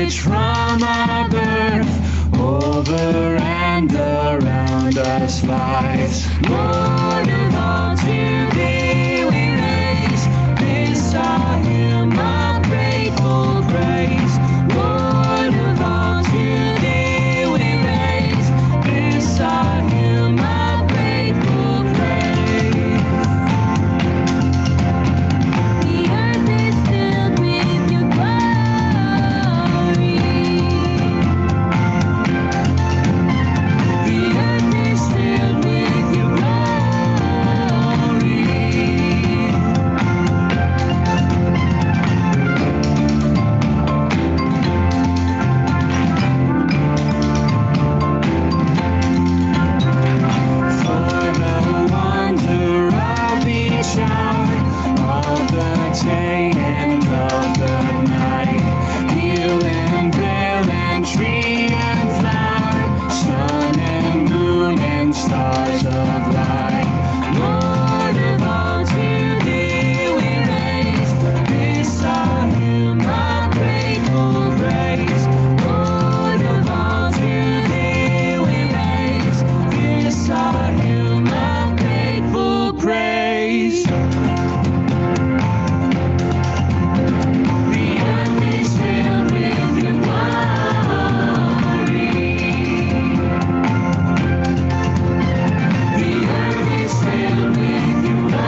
which from our birth over and around us lies. Lord of all, to thee we raise this our hymn of grateful praise. Lord of all, to thee we raise this our hymn of grateful praise. The earth is filled with your glory. The earth is filled with your glory. For the wonder of each hour, of the day and of the night, hill and vale and tree and flower, sun and moon and stars of light. Lord of all, to thee we raise this our hymn of grateful praise. Lord of all, to thee we raise this our hymn of grateful praise. The earth is filled with your glory. The earth is filled with your glory.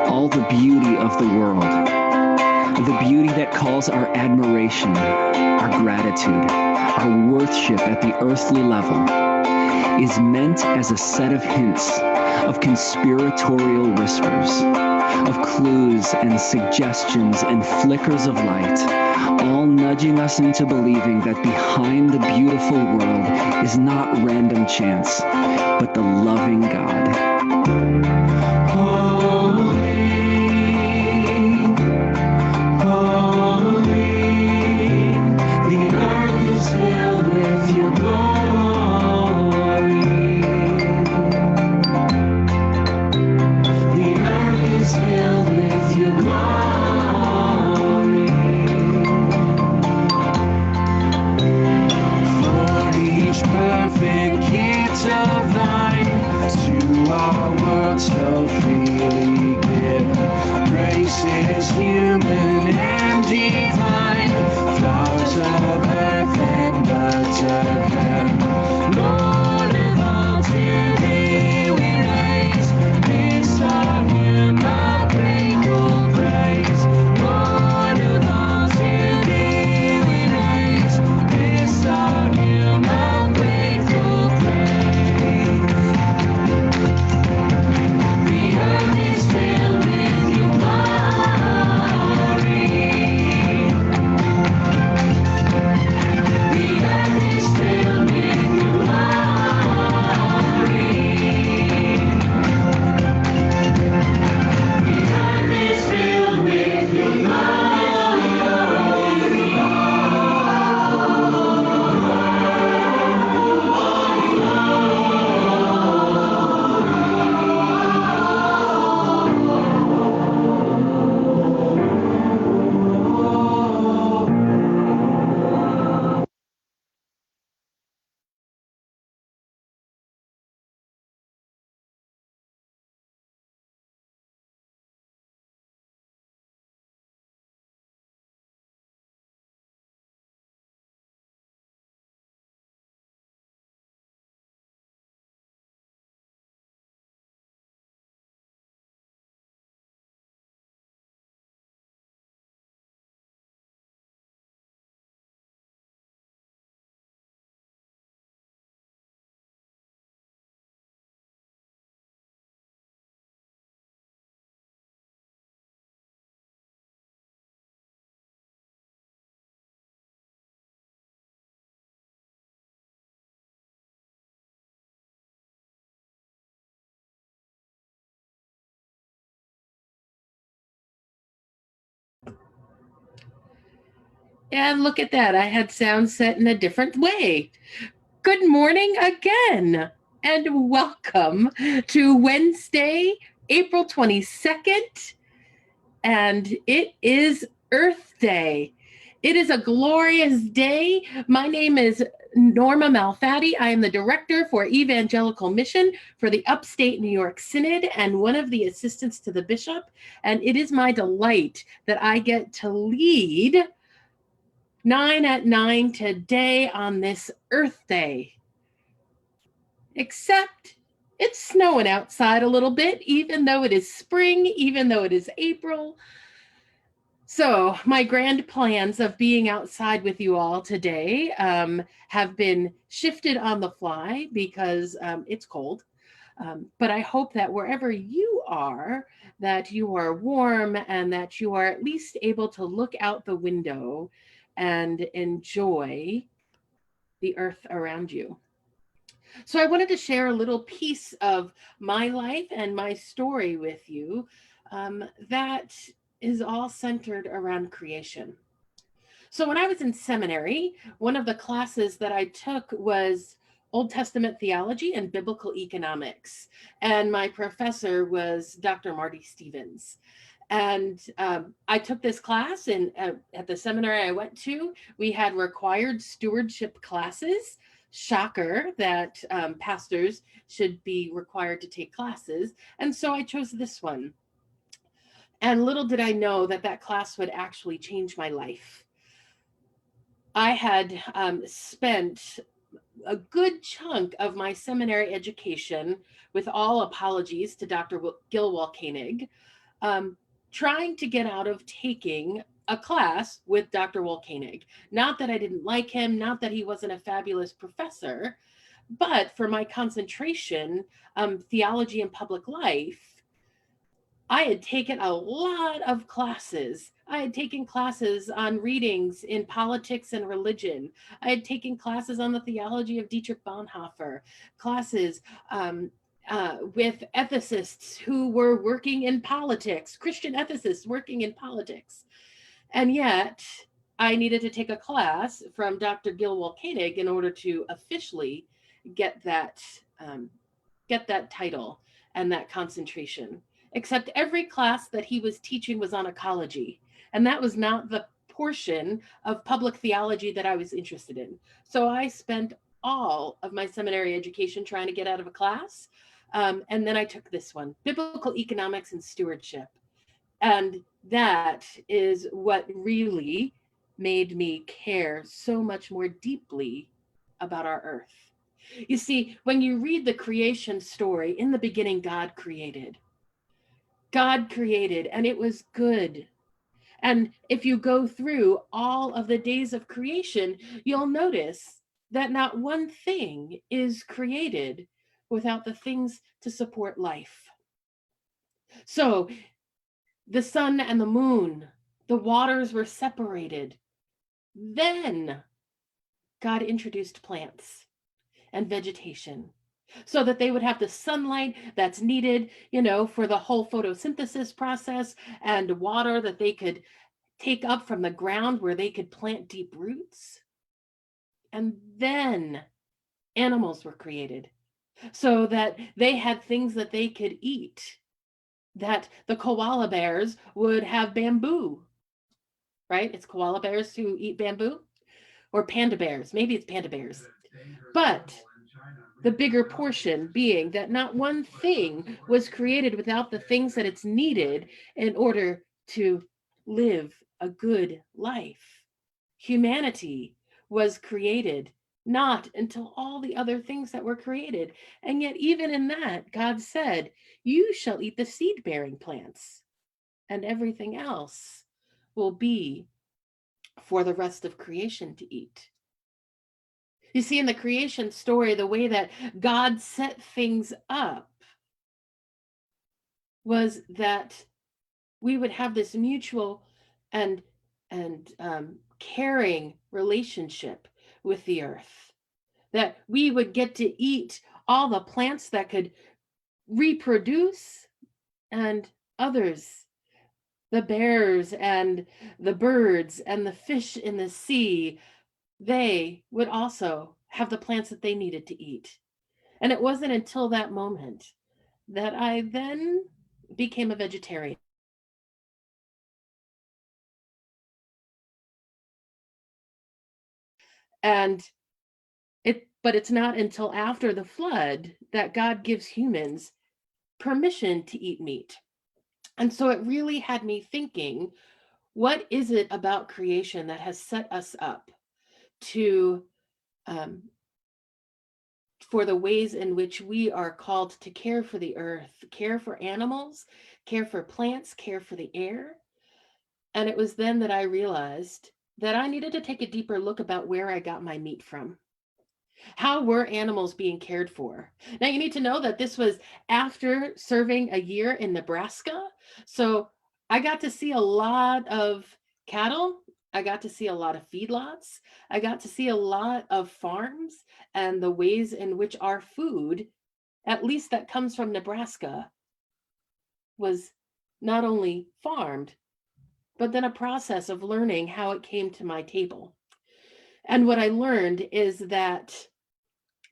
All the beauty of the world, the beauty that calls our admiration, our gratitude, our worship at the earthly level, is meant as a set of hints, of conspiratorial whispers, of clues and suggestions and flickers of light, all nudging us into believing that behind the beautiful world is not random chance, but the loving God. Holy, holy, the earth is filled with your glory. The earth is filled with your glory. For each perfect gift of thine, to our world so freely given, grace is human and divine, flowers of earth and birds of heaven. Lord of all, to thee we raise this our hymn of grateful praise. Lord of all, to thee we raise this our hymn of grateful praise. The earth is filled with your glory. The earth is filled with your glory. The earth is filled with your glory. And look at that, I had sound set in a different way. Good morning again. and welcome to Wednesday, April 22nd, and it is Earth Day. It is a glorious day. My name is Norma Malfatti. I am the Director for Evangelical Mission for the Upstate New York Synod and one of the assistants to the Bishop. And it is my delight that I get to lead 9 at 9 today on this Earth Day. Except it's snowing outside a little bit, even though it is spring, even though it is April. So my grand plans of being outside with you all today have been shifted on the fly because it's cold. But I hope that wherever you are, that you are warm and that you are at least able to look out the window and enjoy the earth around you. So I wanted to share a little piece of my life and my story with you that is all centered around creation. So when I was in seminary, one of the classes that I took was Old Testament theology and biblical economics. And my professor was Dr. Marty Stevens. And I took this class, and at the seminary I went to, we had required stewardship classes. Shocker that pastors should be required to take classes. And so I chose this one. And little did I know that that class would actually change my life. I had spent a good chunk of my seminary education, with all apologies to Dr. Gilwell Koenig, trying to get out of taking a class with Dr. Koenig. Not that I didn't like him, not that he wasn't a fabulous professor, but for my concentration, theology and public life, I had taken a lot of classes. I had taken classes on readings in politics and religion. I had taken classes on the theology of Dietrich Bonhoeffer, classes with ethicists who were working in politics, Christian ethicists working in politics. And yet, I needed to take a class from Dr. Gilwell Koenig in order to officially get that title and that concentration. Except every class that he was teaching was on ecology, and that was not the portion of public theology that I was interested in. So I spent all of my seminary education trying to get out of a class. And then I took this one, Biblical Economics and Stewardship. And that is what really made me care so much more deeply about our earth. You see, when you read the creation story, in the beginning, God created. God created, and it was good. And if you go through all of the days of creation, you'll notice that not one thing is created without the things to support life. So the sun and the moon, the waters were separated. Then God introduced plants and vegetation so that they would have the sunlight that's needed, for the whole photosynthesis process, and water that they could take up from the ground where they could plant deep roots. And then animals were created so that they had things that they could eat, that the koala bears would have bamboo, right? It's koala bears who eat bamboo, or panda bears. Maybe it's panda bears. But the bigger portion being that not one thing was created without the things that it's needed in order to live a good life. Humanity was created not until all the other things that were created. And yet, even in that, God said, "You shall eat the seed-bearing plants, and everything else will be for the rest of creation to eat." You see, in the creation story, the way that God set things up was that we would have this mutual and caring relationship with the earth, that we would get to eat all the plants that could reproduce, and others, the bears and the birds and the fish in the sea, they would also have the plants that they needed to eat. And it wasn't until that moment that I then became a vegetarian. And but it's not until after the flood that God gives humans permission to eat meat. And so it really had me thinking, what is it about creation that has set us up to um, for the ways in which we are called to care for the earth, care for animals, care for plants, care for the air? And it was then that I realized that I needed to take a deeper look about where I got my meat from. How were animals being cared for? Now, you need to know that this was after serving a year in Nebraska. So I got to see a lot of cattle. I got to see a lot of feedlots. I got to see a lot of farms and the ways in which our food, at least that comes from Nebraska, was not only farmed, but then a process of learning how it came to my table. And what I learned is that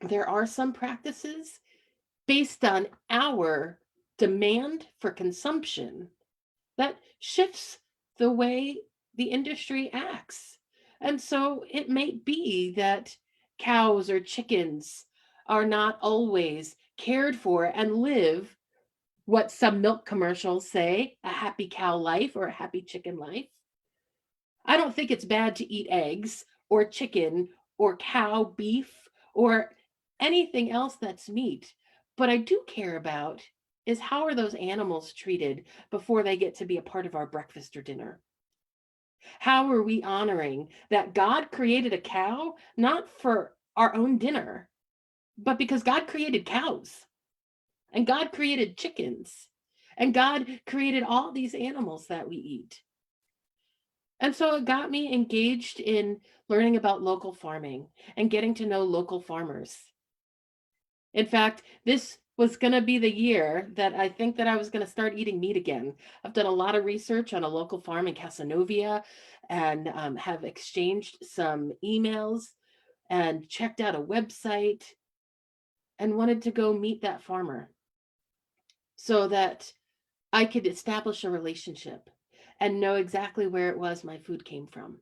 there are some practices based on our demand for consumption that shifts the way the industry acts. And so it may be that cows or chickens are not always cared for and live what some milk commercials say, a happy cow life or a happy chicken life. I don't think it's bad to eat eggs or chicken or cow beef or anything else that's meat. But I do care about is how are those animals treated before they get to be a part of our breakfast or dinner? How are we honoring that God created a cow not for our own dinner, but because God created cows and God created chickens and God created all these animals that we eat? And so it got me engaged in learning about local farming and getting to know local farmers. In fact, this was going to be the year that I think that I was going to start eating meat again. I've done a lot of research on a local farm in Casanova and have exchanged some emails and checked out a website and wanted to go meet that farmer so that I could establish a relationship and know exactly where it was my food came from.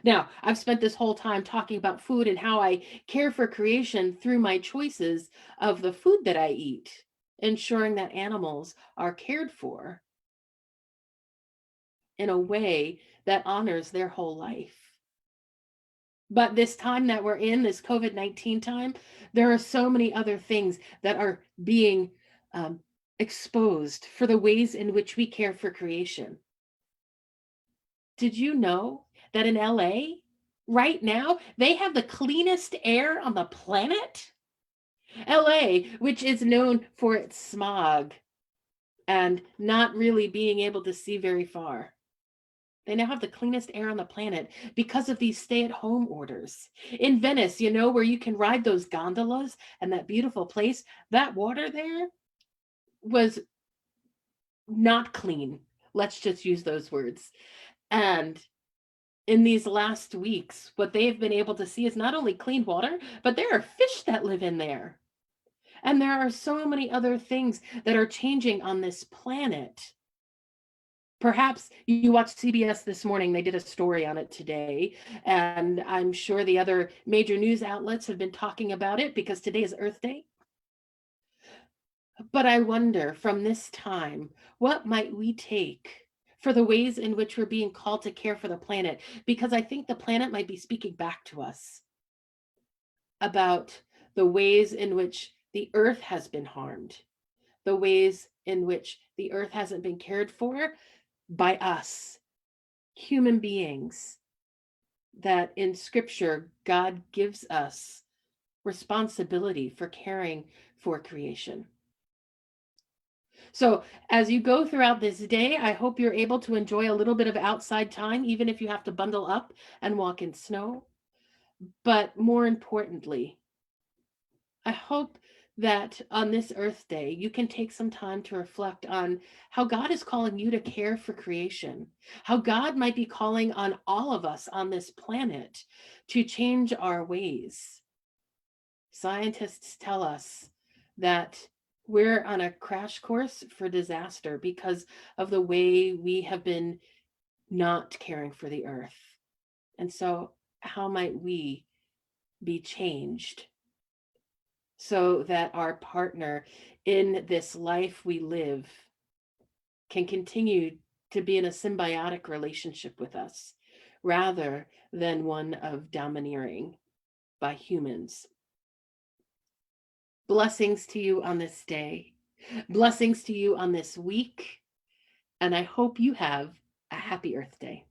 Now, I've spent this whole time talking about food and how I care for creation through my choices of the food that I eat, ensuring that animals are cared for in a way that honors their whole life. But this time that we're in, this COVID-19 time, there are so many other things that are being exposed for the ways in which we care for creation. Did you know that in LA, right now, they have the cleanest air on the planet? LA, which is known for its smog and not really being able to see very far. They now have the cleanest air on the planet because of these stay-at-home orders. In Venice, you know, where you can ride those gondolas and that beautiful place, that water there was not clean. Let's just use those words. And in these last weeks, what they've been able to see is not only clean water, but there are fish that live in there. And there are so many other things that are changing on this planet. Perhaps you watched CBS this morning. They did a story on it today. And I'm sure the other major news outlets have been talking about it because today is Earth Day. But I wonder from this time, what might we take for the ways in which we're being called to care for the planet? Because I think the planet might be speaking back to us about the ways in which the earth has been harmed, the ways in which the earth hasn't been cared for by us, human beings, that in scripture, God gives us responsibility for caring for creation. So as you go throughout this day, I hope you're able to enjoy a little bit of outside time, even if you have to bundle up and walk in snow. But more importantly, I hope that on this Earth Day, you can take some time to reflect on how God is calling you to care for creation, how God might be calling on all of us on this planet to change our ways Scientists tell us that we're on a crash course for disaster because of the way we have been not caring for the earth. And so, how might we be changed so that our partner in this life we live can continue to be in a symbiotic relationship with us rather than one of domineering by humans? Blessings to you on this day. Blessings to you on this week. And I hope you have a happy Earth Day.